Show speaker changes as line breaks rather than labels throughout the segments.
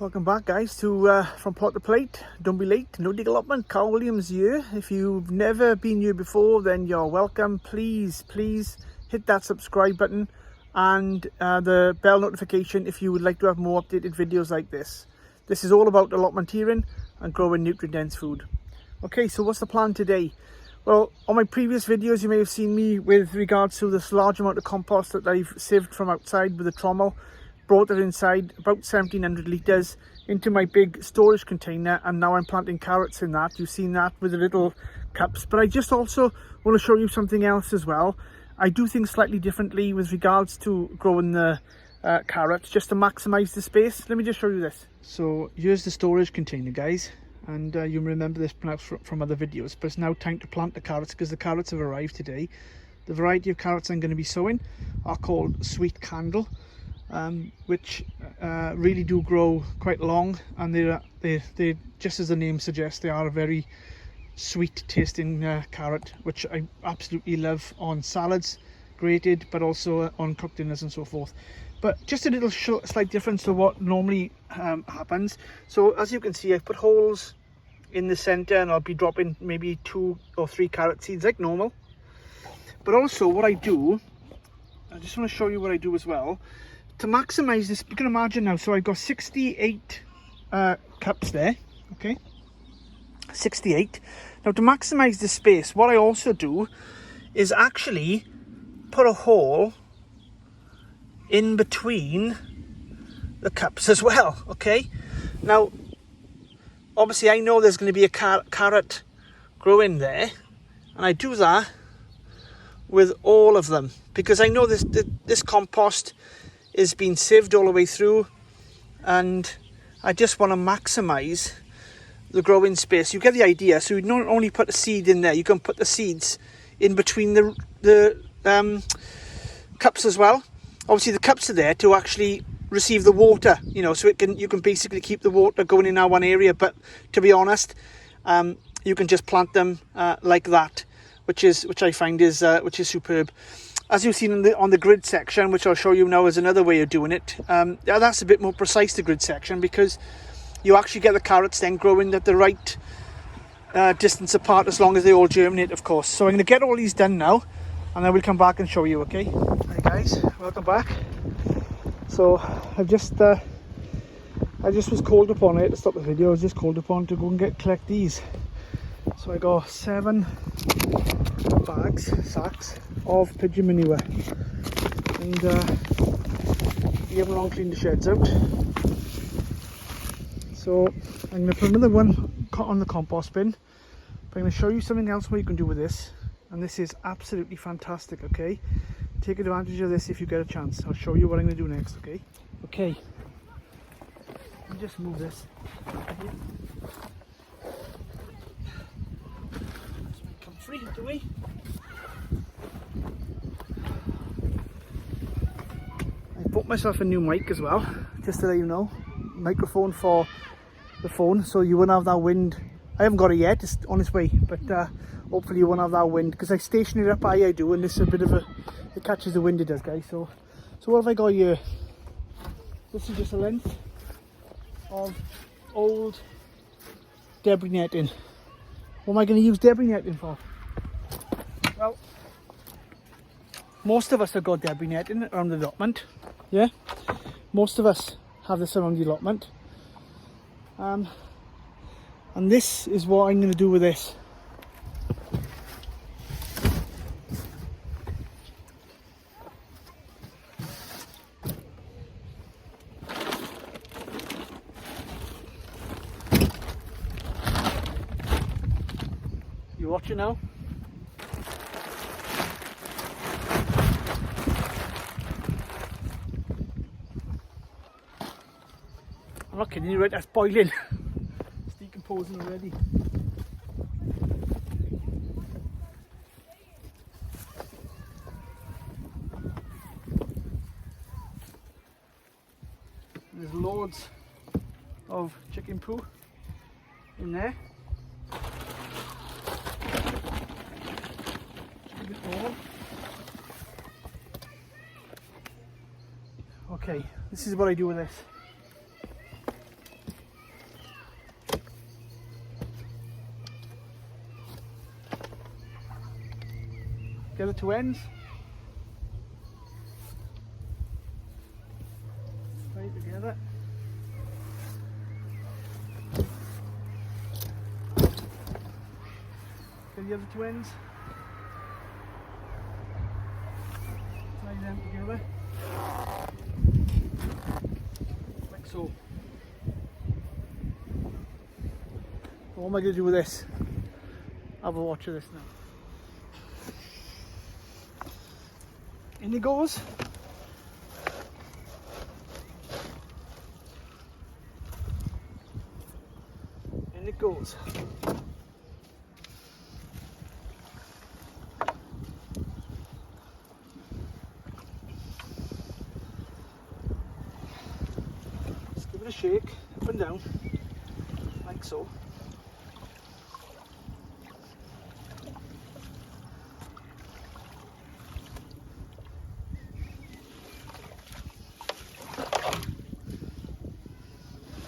Welcome back, guys, to From Plot to Plate. Don't be late, no dig allotment. Carl Williams here. If you've never been here before, then you're welcome. Please hit that subscribe button and the bell notification if you would like to have more updated videos like this. This is all about allotmenteering and growing nutrient-dense food. Okay, so what's the plan today? Well, on my previous videos, you may have seen me with regards to this large amount of compost that I've sieved from outside with a trommel. Brought it inside, about 1700 litres, into my big storage container, and now I'm planting carrots in that. You've seen that with the little cups, but I just also want to show you something else as well. I do things slightly differently with regards to growing the carrots, just to maximise the space. Let me just show you this. So here's the storage container, guys, and you remember this perhaps from other videos, but it's now time to plant the carrots because the carrots have arrived today. The variety of carrots I'm going to be sowing are called Sweet Candle. Which really do grow quite long, and they just as the name suggests, they are a very sweet tasting carrot, which I absolutely love on salads, grated, but also on cooked dinners and so forth. But just a little slight difference to what normally happens. So as you can see, I've put holes in the center, and I'll be dropping maybe 2 or 3 carrot seeds like normal. But also what I do, I just want to show you what I do as well to maximize this. You can imagine now, so I've got 68 cups there, okay, 68. Now to maximize the space, what I also do is actually put a hole in between the cups as well, okay. Now obviously I know there's going to be a carrot growing there, and I do that with all of them because I know this compost is being sieved all the way through, and I just want to maximize the growing space. You get the idea. So you not only put the seed in there, you can put the seeds in between the cups as well. Obviously the cups are there to actually receive the water, you know, so you can basically keep the water going in that one area. But to be honest, you can just plant them like that, which I find is superb. As you've seen on the grid section, which I'll show you now, is another way of doing it. That's a bit more precise, the grid section, because you actually get the carrots then growing at the right distance apart, as long as they all germinate, of course. So I'm going to get all these done now, and then we'll come back and show you, okay? Hi guys, welcome back. So I just was called upon here to stop the video. I was just called upon to go and collect these. So I got 7 sacks of pigeon manure, and we haven't long cleaned the sheds out, so I'm going to put another one on the compost bin. But I'm going to show you something else what you can do with this, and this is absolutely fantastic, okay? Take advantage of this if you get a chance. I'll show you what I'm going to do next, okay? Let me just move this here. Come free, do we? Bought myself a new mic as well, just to let you know. Microphone for the phone, so you won't have that wind. I haven't got it yet, it's on its way, but hopefully you won't have that wind, because I station it up high, I do, and this is a bit of it catches the wind, it does, guys. So what have I got here? This is just a length of old debris netting. What am I going to use debris netting for? Well, most of us have got debris netting around the allotment. Yeah, most of us have this around the allotment, and this is what I'm going to do with this. You watching now? I'm not kidding you, right? That's boiling. It's decomposing already. There's loads of chicken poo in there. Just a bit more. Okay, this is what I do with this. the other two ends. Right together. Get the other two ends. Tie them together. Like so. What am I going to do with this? Have a watch of this now. In it goes. In it goes. Just give it a shake, up and down, like so.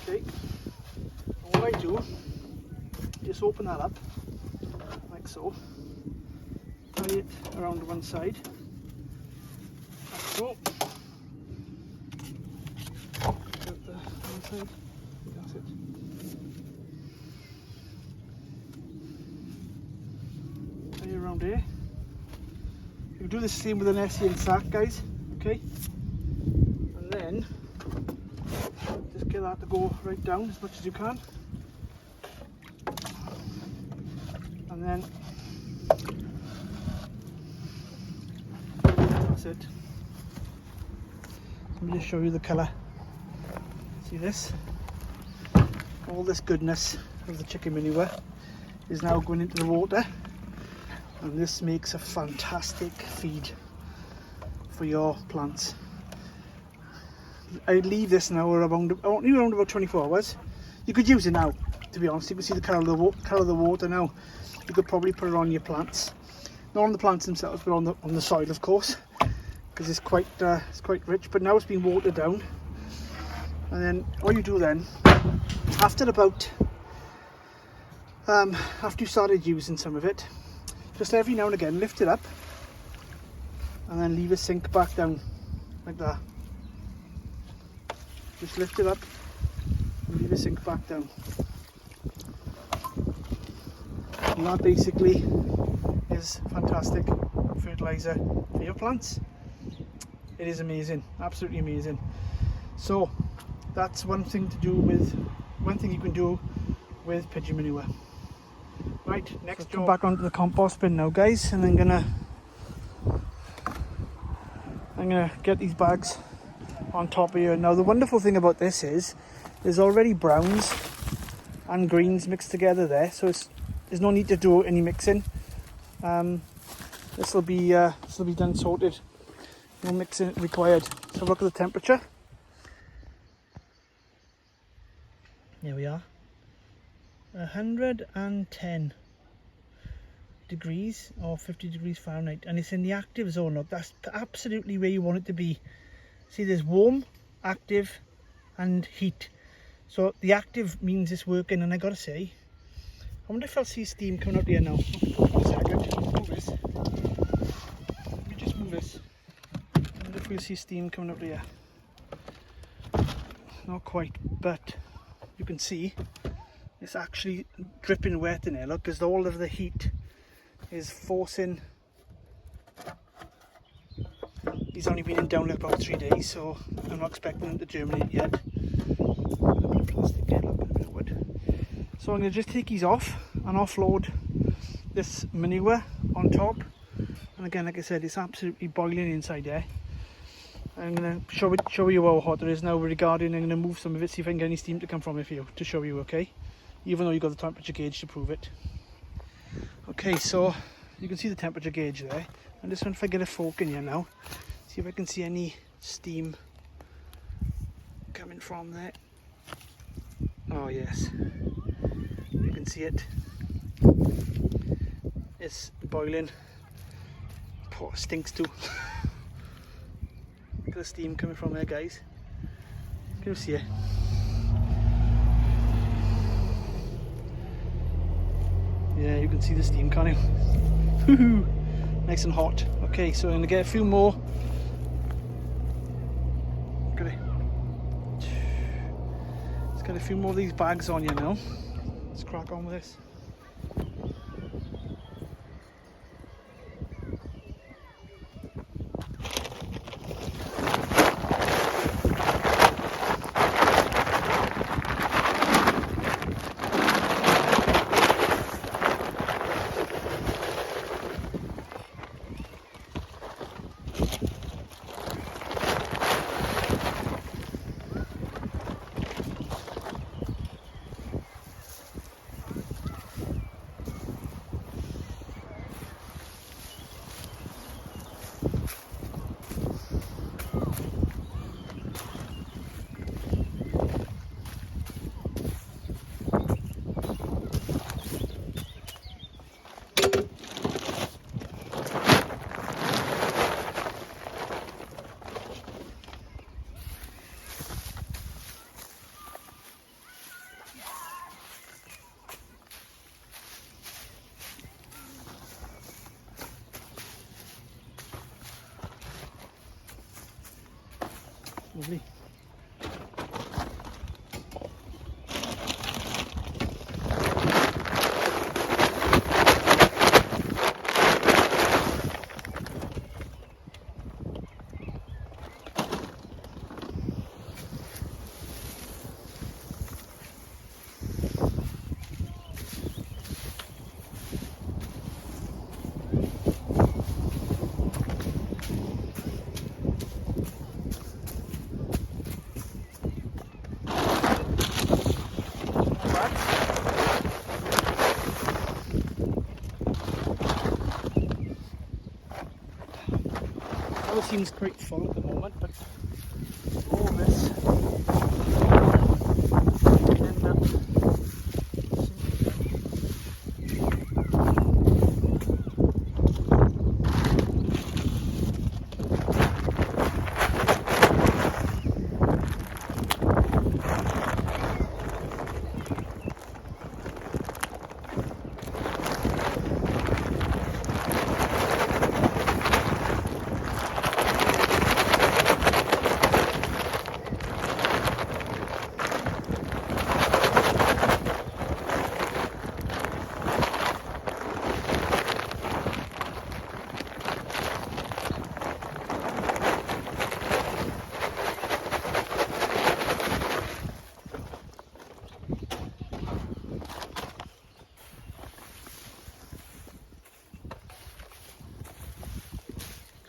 Okay, and what I do, just open that up, like so, tie it around one side, like so, put the one side, that's it. Tie it around here. You do the same with an SCN sack, guys, okay? And then, just get that to go right down as much as you can. And then, that's it. Let me just show you the colour. See this? All this goodness of the chicken manure is now going into the water. And this makes a fantastic feed for your plants. I'd leave this now around about 24 hours. You could use it now, to be honest. You can see the colour of the water now. You could probably put it on your plants, not on the plants themselves, but on the soil, of course, because it's quite rich. But now it's been watered down, and then what you do then, after you started using some of it, just every now and again lift it up, and then leave it sink back down like that. Just lift it up and leave it sink back down. And that basically is fantastic fertilizer for your plants. It is amazing, absolutely amazing. So that's one thing you can do with pigeon manure. Right, next job. Back onto the compost bin now, guys, and I'm gonna get these bags on top of here. Now the wonderful thing about this is there's already browns and greens mixed together there, so there's no need to do any mixing. This will be done sorted. No mixing required. So look at the temperature. Here we are. 110 degrees or 50 degrees Fahrenheit, and it's in the active zone. Look, that's absolutely where you want it to be. See, there's warm, active and heat. So the active means it's working, and I gotta say, I wonder if I'll see steam coming out here now. One second, move this. Let me just move this. I wonder if we'll see steam coming out here. Not quite, but you can see it's actually dripping wet in here. Look, because all of the heat is forcing. He's only been in down like about 3 days, so I'm not expecting him to germinate yet. A bit of plastic there, look, a bit of wood. So I'm going to just take these off and offload this manure on top. And again, like I said, it's absolutely boiling inside there. I'm going to show you how hot it is now regarding. I'm going to move some of it, see if I can get any steam to come from it for you, to show you, okay? Even though you've got the temperature gauge to prove it. Okay, so you can see the temperature gauge there. And just want if I get a fork in here now, see if I can see any steam coming from there. Oh yes, you can see it. It's boiling. Oh, it stinks too. Look at the steam coming from there, guys. Can you see it? Yeah, you can see the steam, can't you? nice and hot. Okay, so I'm gonna get a few more. Let's get a few more of these bags on you now. Let's crack on with this. Lovely. It seems quite full at the moment, but all this end up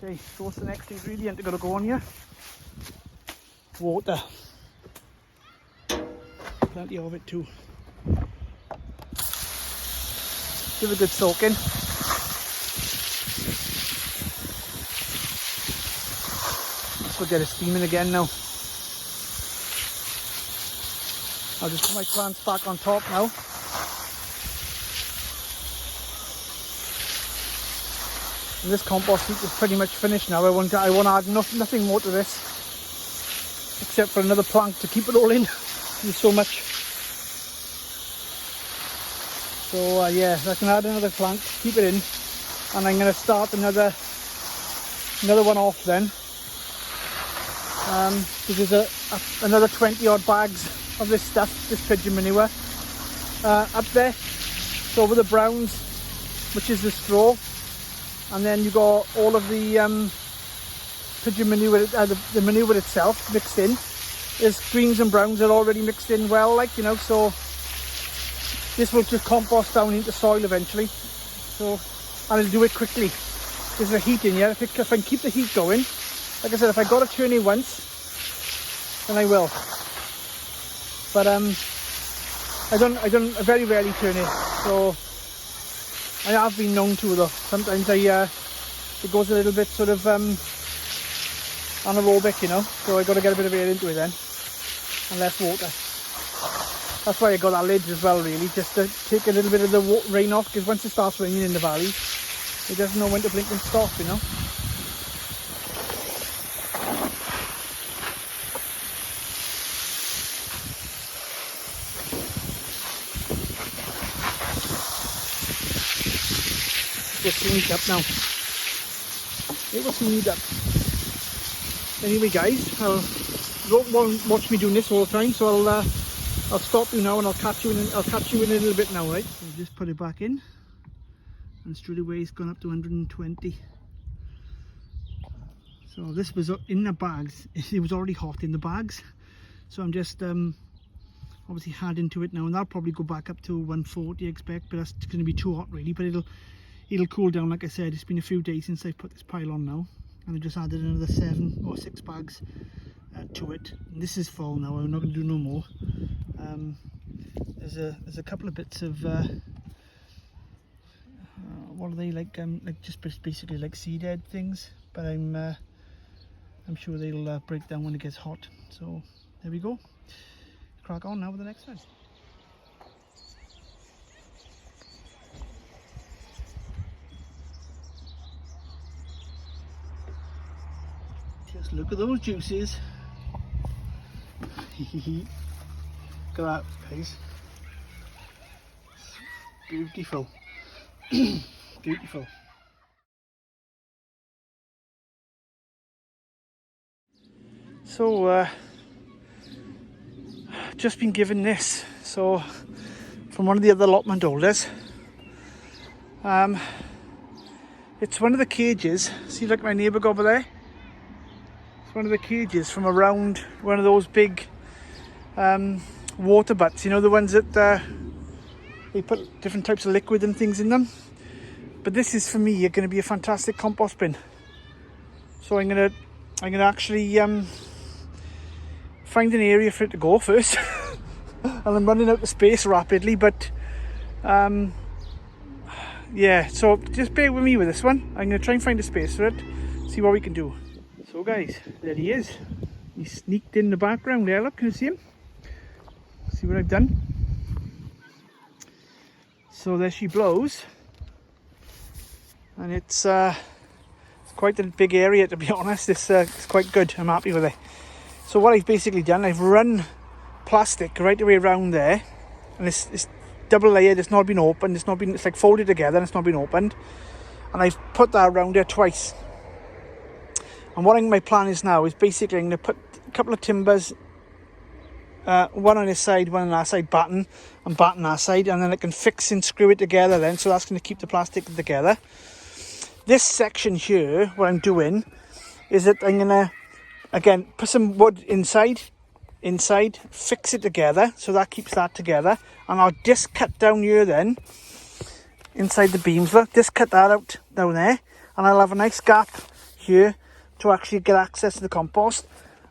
okay. So what's the next ingredient we're going to go on here? Water. Plenty of it too. Give a good soak in. We'll get it steaming again now. I'll just put my plants back on top now. And this compost heap is pretty much finished now. I won't add nothing more to this, except for another plank to keep it all in. There's so much. So yeah, I can add another plank, keep it in, and I'm going to start another one off then. This is another 20 odd bags of this stuff, this pigeon manure, up there. So over the browns, which is the straw. And then you got all of the pigeon manure, the manure itself mixed in. There's greens and browns are already mixed in well, like, you know, so this will just compost down into soil eventually. So, and it'll do it quickly. There's a heat in here. If I can keep the heat going, like I said, if I got to turn it once, then I will. But I very rarely turn it, so I have been known to though. Sometimes it goes a little bit sort of anaerobic, you know, so I got to get a bit of air into it then, and less water. That's why I got that lid as well, really, just to take a little bit of the rain off, because once it starts raining in the valleys, it doesn't know when to blink and stop, you know. Just clean it up now. It was need up. Anyway, guys, you won't watch me doing this all the time, so I'll stop you now and I'll catch you in a little bit now, right? So just put it back in, and straight away it's gone up to 120. So this was in the bags. It was already hot in the bags, so I'm just obviously adding to it now, and that'll probably go back up to 140, I expect, but that's going to be too hot really. But it'll cool down. Like I said, it's been a few days since I've put this pile on now, and I just added another 7 or 6 bags to it. And this is full now. I'm not going to do no more. There's a couple of bits of what are they, like just basically like seed head things, but I'm sure they'll break down when it gets hot. So there we go. Crack on now with the next one. Just look at those juices. Look at that, guys. Beautiful. Beautiful. So just been given this, so from one of the other allotment holders. It's one of the cages. See, like my neighbour over there, it's one of the cages from around one of those big water butts, you know, the ones that they put different types of liquid and things in them. But this is, for me, going to be a fantastic compost bin. So I'm gonna actually find an area for it to go first. And I'm running out of space rapidly, but yeah, so just bear with me with this one. I'm going to try and find a space for it, see what we can do. So guys, there he is. He sneaked in the background there, look, can you see him? See what I've done? So there she blows, and it's quite a big area, to be honest. It's quite good, I'm happy with it. So what I've basically done, I've run plastic right the way around there, and it's double layered, it's not been opened, it's like folded together and it's not been opened, and I've put that around there twice. And what my plan is now is basically I'm going to put a couple of timbers, one on this side, one on that side, batten that side, and then I can fix and screw it together then, so that's going to keep the plastic together. This section here, what I'm doing is that I'm going to, again, put some wood inside, fix it together, so that keeps that together, and I'll just cut down here then, inside the beams, look, just cut that out down there, and I'll have a nice gap here to actually get access to the compost,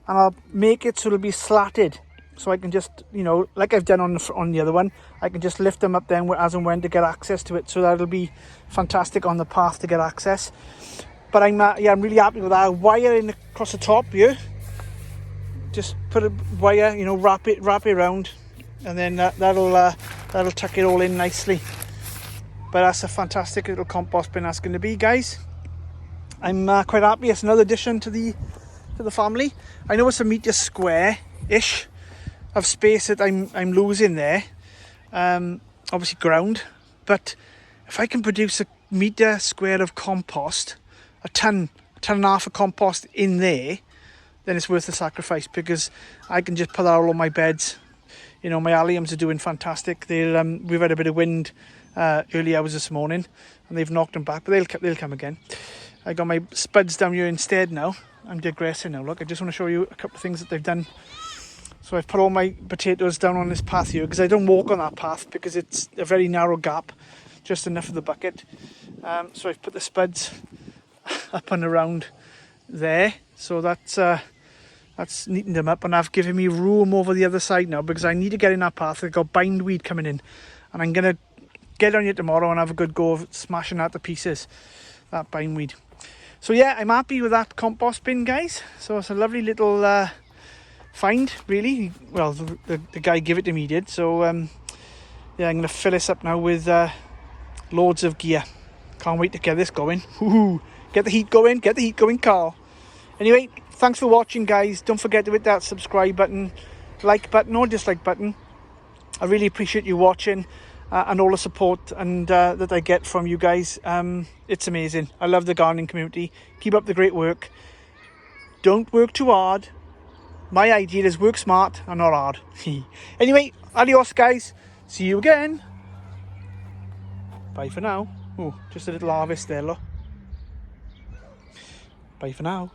and I'll make it so it'll be slatted, so I can just, you know, like I've done on the other one, I can just lift them up then as and when to get access to it, so that'll be fantastic on the path to get access. But I'm really happy with that. Wire in across the top here, just put a wire, you know, wrap it around, and then that'll tuck it all in nicely. But that's a fantastic little compost bin that's going to be, guys. I'm quite happy. It's another addition to the family. I know it's a metre square-ish of space that I'm losing there, obviously ground, but if I can produce a metre square of compost, a ton and a half of compost in there, then it's worth the sacrifice, because I can just put that all on my beds. You know, my alliums are doing fantastic. We've had a bit of wind early hours this morning, and they've knocked them back, but they'll come again. I got my spuds down here instead now. I'm digressing now. Look, I just want to show you a couple of things that they've done. So I've put all my potatoes down on this path here, because I don't walk on that path because it's a very narrow gap, just enough of the bucket. So I've put the spuds up and around there, so that's neatened them up, and I've given me room over the other side now, because I need to get in that path. I've got bindweed coming in, and I'm going to get on here tomorrow and have a good go of smashing that to pieces, that bindweed. So yeah, I'm happy with that compost bin, guys. So it's a lovely little find, really. Well, the guy gave it to me, did. So yeah, I'm going to fill this up now with loads of gear. Can't wait to get this going. Woohoo! Get the heat going, Carl. Anyway, thanks for watching, guys. Don't forget to hit that subscribe button, like button or dislike button. I really appreciate you watching. and all the support and that I get from you guys. It's amazing. I love the gardening community. Keep up the great work. Don't work too hard. My idea is work smart and not hard. Anyway, adios guys. See you again. Bye for now. Oh, just a little harvest there, look. Bye for now.